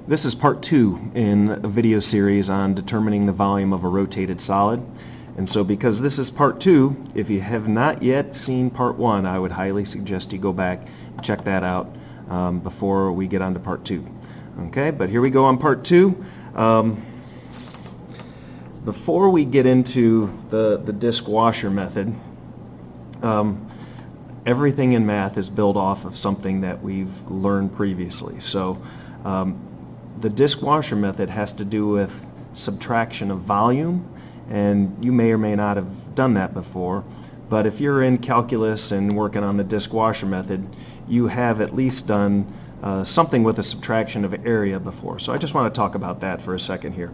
This is part 2 in a video series on determining the volume of a rotated solid. And so because this is part 2, if you have not yet seen part 1, I would highly suggest you go back and check that out before we get on to part 2. Okay, but here we go on part 2. Before we get into the disc washer method, everything in math is built off of something that we've learned previously. So the disc washer method has to do with subtraction of volume, and you may or may not have done that before, but if you're in calculus and working on the disc washer method, you have at least done something with a subtraction of area before. So I just want to talk about that for a second here.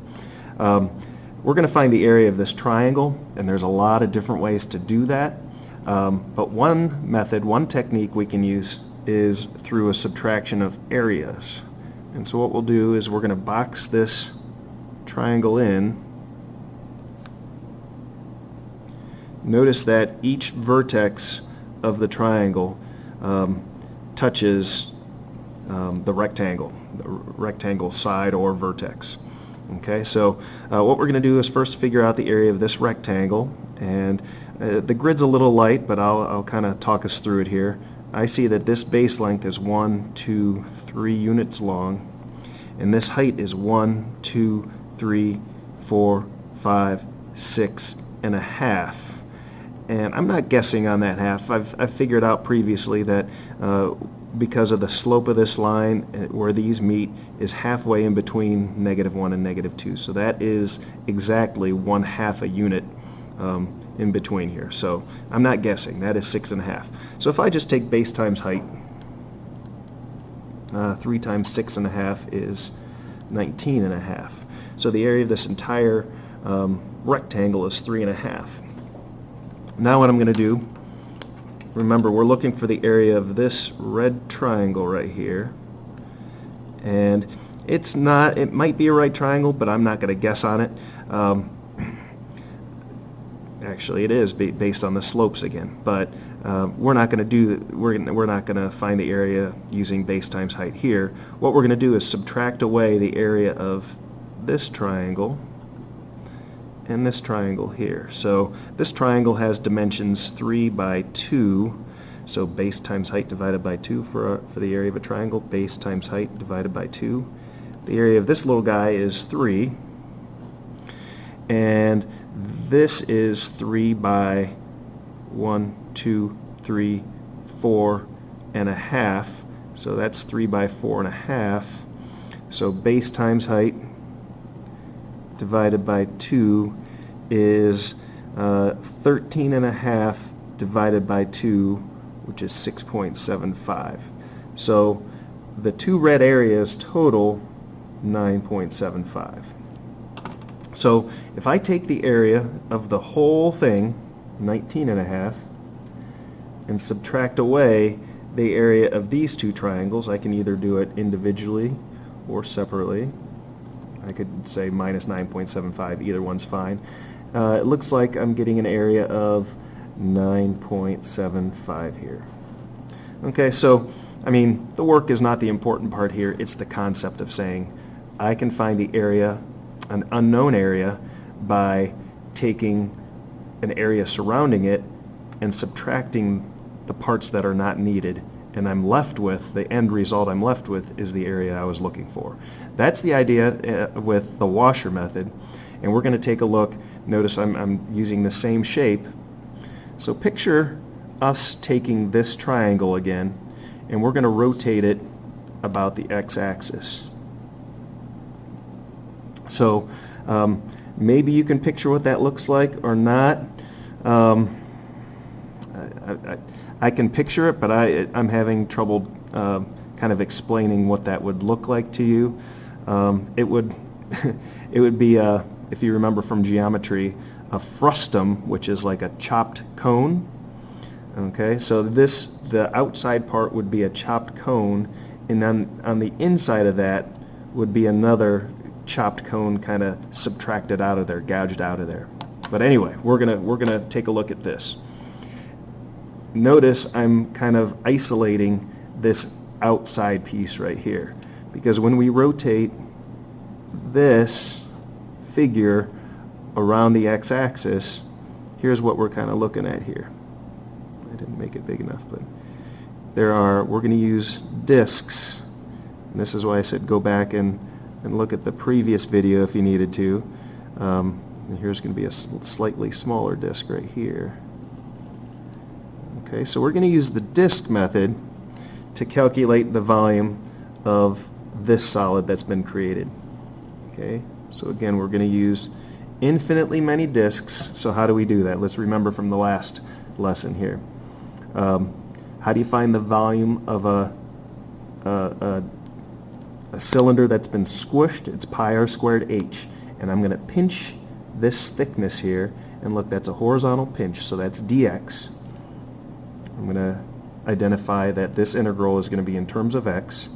We're going to find the area of this triangle, and there's a lot of different ways to do that, but one method, one technique we can use is through a subtraction of areas. And so what we'll do is we're going to box this triangle in. Notice that each vertex of the triangle touches the rectangle side or vertex. Okay, so what we're going to do is first figure out the area of this rectangle, and the grid's a little light, but I'll kind of talk us through it here. I see that this base length is 1, 2, 3 units long, and this height is 1, 2, 3, 4, 5, 6 and a half. And I'm not guessing on that half. I've figured out previously that because of the slope of this line where these meet is halfway in between -1 and -2. So that is exactly 1/2 a unit in between here. So I'm not guessing. That is 6.5. So if I just take base times height, 3 times 6.5 is 19.5. So the area of this entire rectangle is 3.5. Now what I'm going to do, remember we're looking for the area of this red triangle right here, and it might be a right triangle, but I'm not going to guess on it. Actually it is based on the slopes again, but we're not going to find the area using base times height here. What we're going to do is subtract away the area of this triangle and this triangle here. So this triangle has dimensions 3 by 2, so base times height divided by 2 for the area of a triangle, base times height divided by 2. The area of this little guy is 3, and this is 3 by 1, 2, 3, 4 and a half, so that's 3 by 4 and a half. So base times height divided by 2 is 13.5 divided by 2, which is 6.75. So the two red areas total 9.75. So if I take the area of the whole thing, 19.5, and subtract away the area of these two triangles, I can either do it individually or separately. I could say minus 9.75, either one's fine. It looks like I'm getting an area of 9.75 here. Okay, so I mean, the work is not the important part here, it's the concept of saying I can find the area, an unknown area, by taking an area surrounding it and subtracting the parts that are not needed, and I'm left with, the end result I'm left with is the area I was looking for. That's the idea with the washer method, and we're going to take a look. Notice I'm using the same shape. So picture us taking this triangle again, and we're going to rotate it about the x-axis. So maybe you can picture what that looks like or not. I can picture it, but I'm having trouble kind of explaining what that would look like to you. It would be, if you remember from geometry, a frustum, which is like a chopped cone. Okay, so the outside part would be a chopped cone, and then on the inside of that would be another chopped cone, kind of subtracted out of there, gouged out of there. But anyway, we're gonna take a look at this. Notice I'm kind of isolating this outside piece right here, because when we rotate this figure around the x-axis, here's what we're kind of looking at here. I didn't make it big enough, but we're going to use disks, and this is why I said go back and look at the previous video if you needed to. And here's going to be a slightly smaller disk right here. Okay, so we're going to use the disk method to calculate the volume of this solid that's been created. Okay, so again, we're going to use infinitely many disks. So how do we do that? Let's remember from the last lesson here. How do you find the volume of a cylinder that's been squished? It's pi r squared h. And I'm going to pinch this thickness here, and look, that's a horizontal pinch, so that's dx. I'm going to identify that this integral is going to be in terms of x,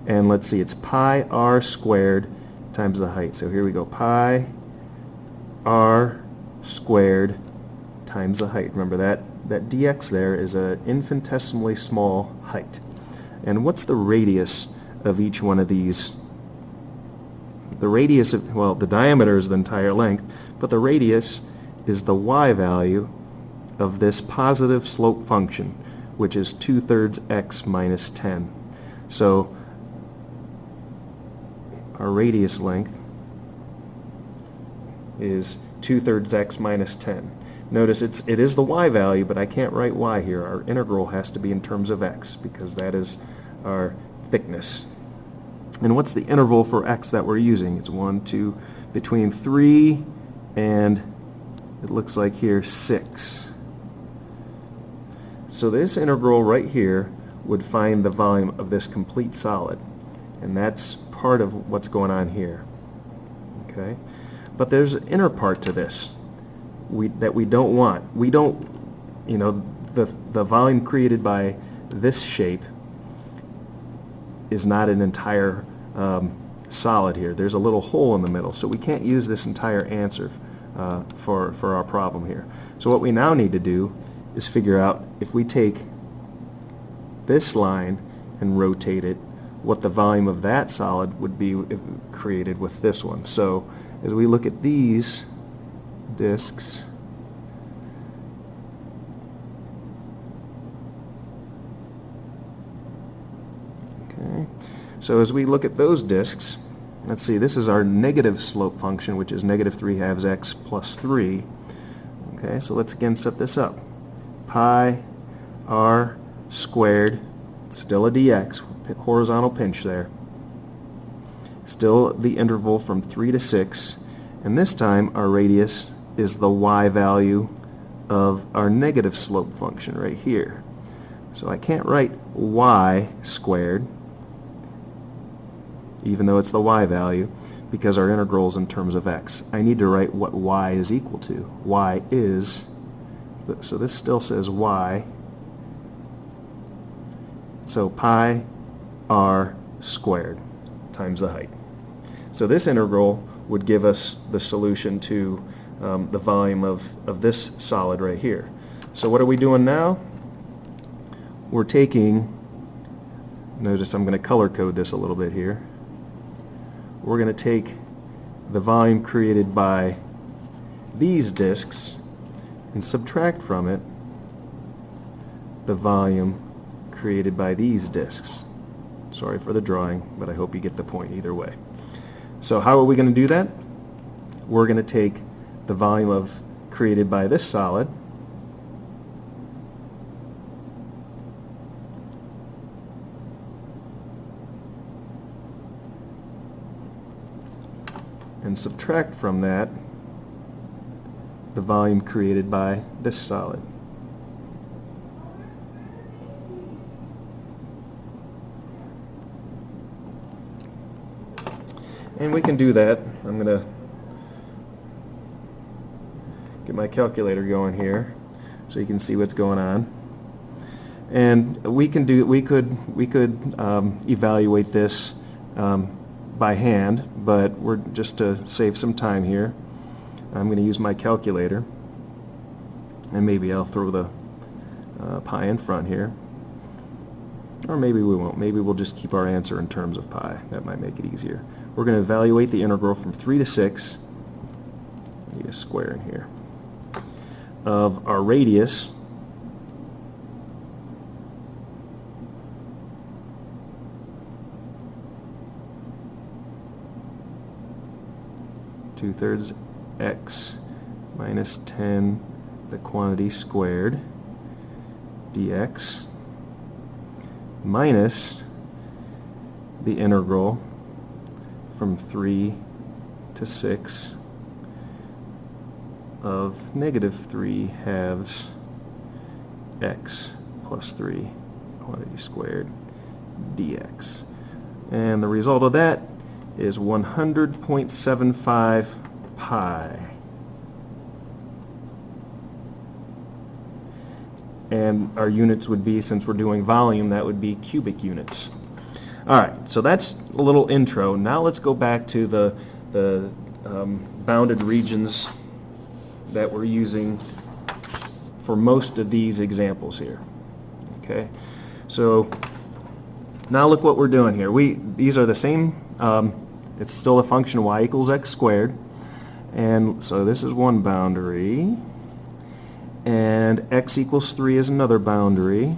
and let's see, it's pi r squared times the height. So here we go, pi r squared times the height. Remember that dx there is an infinitesimally small height. And what's the radius of each one of these? The radius of, well, the diameter is the entire length, but the radius is the y value of this positive slope function, which is 2/3 x minus 10. So our radius length is 2/3 x minus 10. Notice it is the y value, but I can't write y here. Our integral has to be in terms of x, because that is our thickness. And what's the interval for x that we're using? It's between 3 and, it looks like here, 6. So this integral right here would find the volume of this complete solid, and that's part of what's going on here. Okay, but there's an inner part to this that we don't want. We don't, the volume created by this shape is not an entire solid here. There's a little hole in the middle, so we can't use this entire answer for our problem here. So what we now need to do is figure out, if we take this line and rotate it, what the volume of that solid would be if created with this one. So as we look at these disks, okay, so as we look at those disks, let's see, this is our negative slope function, which is -3/2 x plus 3. Okay, so let's again set this up. Pi r squared, still a dx, horizontal pinch there. Still the interval from 3 to 6, and this time our radius is the y value of our negative slope function right here. So I can't write y squared, even though it's the y value, because our integral is in terms of x. I need to write what y is equal to. Y is, so this still says y, so pi r squared times the height. So this integral would give us the solution to the volume of this solid right here. So what are we doing now? We're taking, notice I'm going to color code this a little bit here. We're going to take the volume created by these disks and subtract from it the volume created by these disks. Sorry for the drawing, but I hope you get the point either way. So how are we going to do that? We're going to take the volume created by this solid, and subtract from that the volume created by this solid. And we can do that. I'm going to get my calculator going here so you can see what's going on. And we could evaluate this by hand, but we're just to save some time here, I'm going to use my calculator, and maybe I'll throw the pi in front here. Or maybe we won't. Maybe we'll just keep our answer in terms of pi. That might make it easier. We're going to evaluate the integral from 3 to 6. I need a square in here. Of our radius, two-thirds x minus 10 the quantity squared dx minus the integral from 3 to 6 of negative 3 halves x plus 3 quantity squared dx. And the result of that is 100.75 pi. And our units would be, since we're doing volume, that would be cubic units. Alright, so that's a little intro. Now let's go back to the bounded regions that we're using for most of these examples here. Okay, so now look what we're doing here. These are the same, it's still a function y equals x squared, and so this is one boundary, and x equals 3 is another boundary,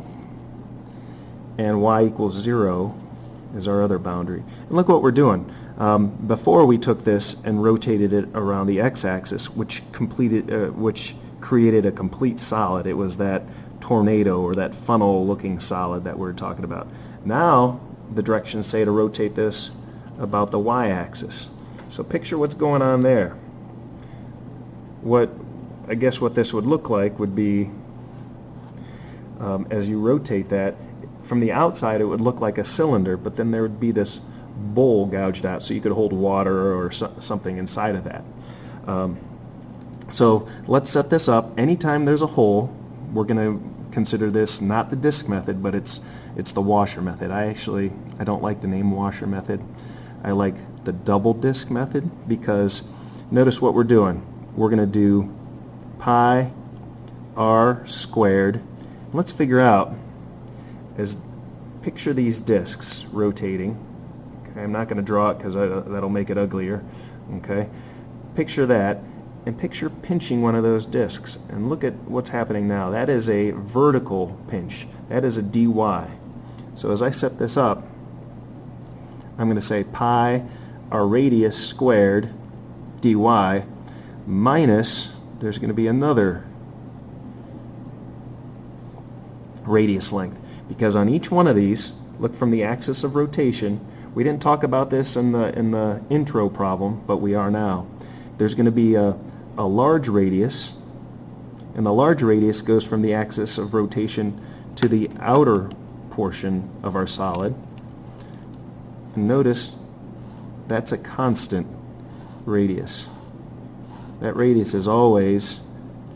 and y equals 0 is our other boundary. And look what we're doing. Before we took this and rotated it around the x-axis, which created a complete solid. It was that tornado or that funnel-looking solid that we're talking about. Now the directions say to rotate this about the y-axis. So picture what's going on there. I guess what this would look like would be, as you rotate that, from the outside it would look like a cylinder, but then there would be this bowl gouged out so you could hold water or something inside of that. So let's set this up. Anytime there's a hole, we're going to consider this not the disk method, but it's the washer method. I don't like the name washer method. I like the double disk method, because notice what we're doing. We're going to do pi r squared. Let's figure out, picture these disks rotating. Okay, I'm not going to draw it because that'll make it uglier. Okay, picture that, and picture pinching one of those disks, and look at what's happening now. That is a vertical pinch. That is a dy. So as I set this up, I'm going to say pi r radius squared dy minus, there's going to be another radius length, because on each one of these, look from the axis of rotation. We didn't talk about this in the intro problem, but we are now. There's going to be a large radius, and the large radius goes from the axis of rotation to the outer portion of our solid. And notice that's a constant radius. That radius is always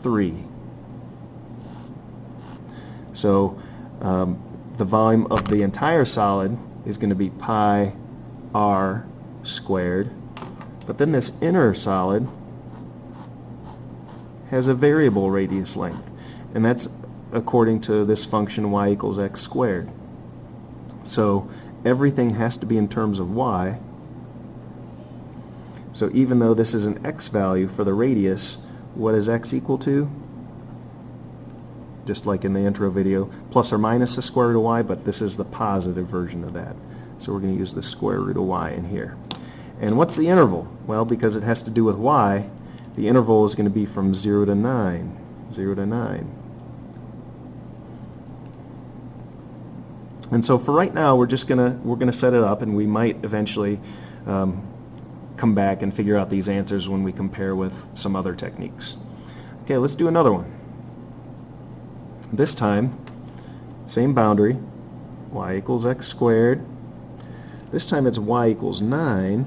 3. So the volume of the entire solid is going to be pi r squared, but then this inner solid has a variable radius length, and that's according to this function y equals x squared. So everything has to be in terms of y. So even though this is an x value for the radius, what is x equal to? Just like in the intro video, plus or minus the square root of y, but this is the positive version of that. So we're going to use the square root of y in here. And what's the interval? Well, because it has to do with y, the interval is going to be from 0 to 9. 0 to 9. And so for right now, we're gonna set it up, and we might eventually come back and figure out these answers when we compare with some other techniques. Okay, let's do another one. This time, same boundary, y equals x squared. This time it's y equals 9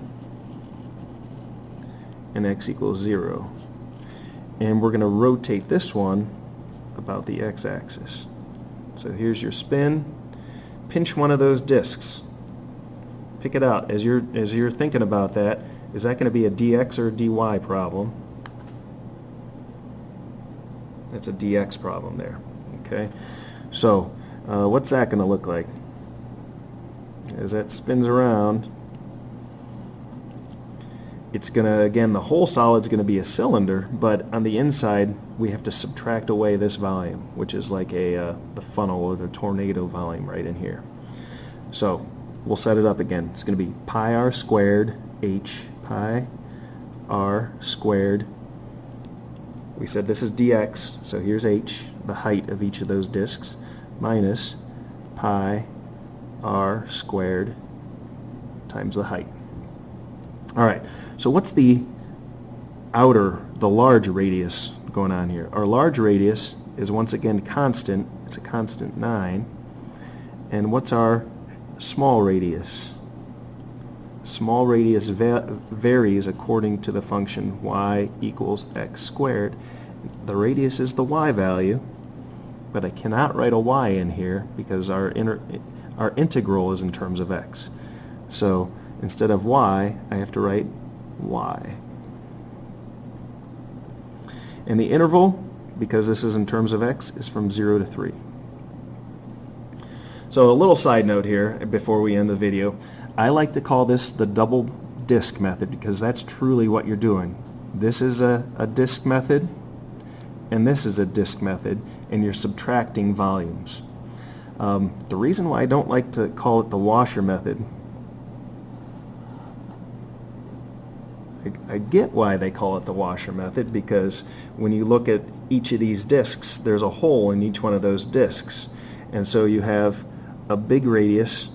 and x equals 0. And we're going to rotate this one about the x-axis. So here's your spin. Pinch one of those disks. Pick it out. As you're thinking about that, is that going to be a dx or a dy problem? That's a dx problem there. Okay, so what's that going to look like? as that spins around, it's going to, again, the whole solid's going to be a cylinder, but on the inside we have to subtract away this volume, which is like the funnel or the tornado volume right in here. So we'll set it up again. It's going to be pi r squared h pi r squared. We said this is dx, so here's h, the height of each of those disks, minus pi r squared times the height. All right, so what's the large radius going on here? Our large radius is once again constant. It's a constant 9. And what's our small radius? Small radius varies according to the function y equals x squared. The radius is the y value, but I cannot write a y in here because our integral is in terms of x. So instead of y, I have to write y. And the interval, because this is in terms of x, is from 0 to 3. So a little side note here before we end the video. I like to call this the double disk method because that's truly what you're doing. This is a disk method, and this is a disk method, and you're subtracting volumes. The reason why I don't like to call it the washer method, I get why they call it the washer method, because when you look at each of these disks, there's a hole in each one of those disks, and so you have a big radius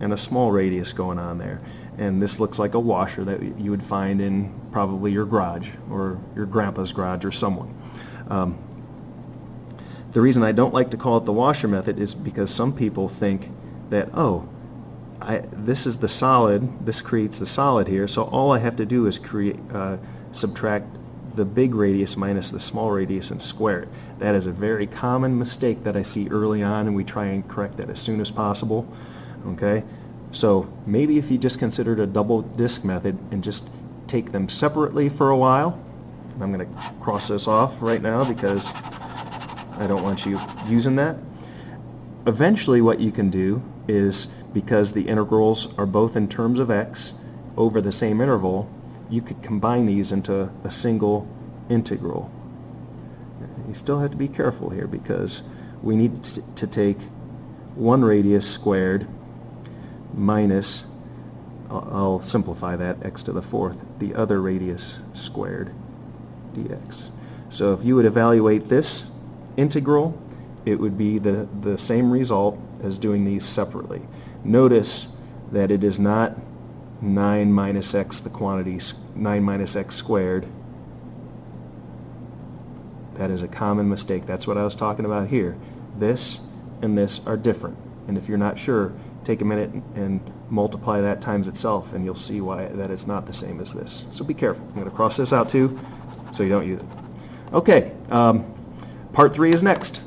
and a small radius going on there, and this looks like a washer that you would find in probably your garage or your grandpa's garage or someone. The reason I don't like to call it the washer method is because some people think that, oh, this is the solid, this creates the solid here, so all I have to do is subtract the big radius minus the small radius and square it. That is a very common mistake that I see early on, and we try and correct that as soon as possible. Okay, so maybe if you just considered a double disk method and just take them separately for a while. I'm going to cross this off right now because I don't want you using that. Eventually what you can do is, because the integrals are both in terms of x over the same interval, you could combine these into a single integral. You still have to be careful here because we need to take one radius squared minus, I'll simplify that, x to the fourth, the other radius squared dx. So if you would evaluate this integral, it would be the same result as doing these separately. Notice that it is not 9 minus x, the quantities 9 minus x squared. That is a common mistake. That's what I was talking about here. This and this are different, and if you're not sure, take a minute and multiply that times itself, and you'll see why that it's not the same as this. So be careful. I'm going to cross this out too so you don't use it. Okay, part 3 is next.